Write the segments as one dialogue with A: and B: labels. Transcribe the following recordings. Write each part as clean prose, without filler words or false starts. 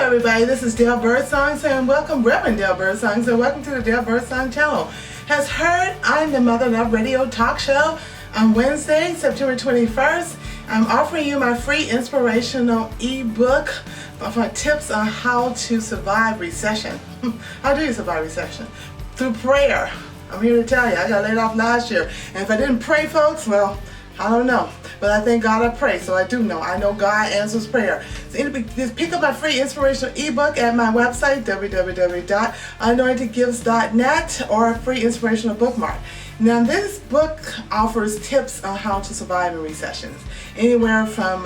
A: everybody, this is Dale Birdsong saying welcome, Reverend Dale Birdsong, so welcome to the Dale Birdsong channel. Has heard I'm the Mother Love Radio talk show on Wednesday, September 21st. I'm offering you my free inspirational ebook for tips on how to survive recession. How do you survive recession? Through prayer. I'm here to tell you, I got laid off last year, and if I didn't pray, folks, well, I don't know, but I thank God I pray, so I do know. I know God answers prayer. So just pick up my free inspirational ebook at my website, www.anointedgifts.net, or a free inspirational bookmark. Now, this book offers tips on how to survive in recessions, anywhere from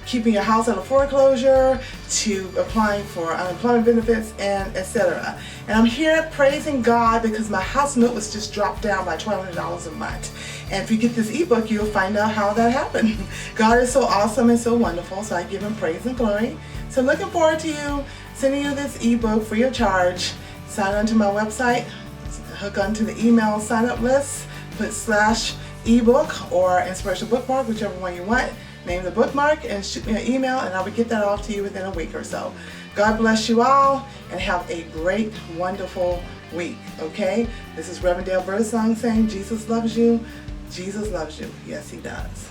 A: keeping your house out of foreclosure to applying for unemployment benefits and etc. And I'm here praising God because my house note was just dropped down by $1,200 a month. And if you get this ebook, you'll find out how that happened. God is so awesome and so wonderful, so I give him praise and glory. So looking forward to you sending you this ebook free of charge. Sign on to my website, hook onto the email sign-up list, put /ebook or inspirational bookmark, whichever one you want. Name the bookmark and shoot me an email, and I will get that off to you within a week or so. God bless you all and have a great, wonderful week, okay? This is Reverend Dale Birdsong saying Jesus loves you. Jesus loves you. Yes, he does.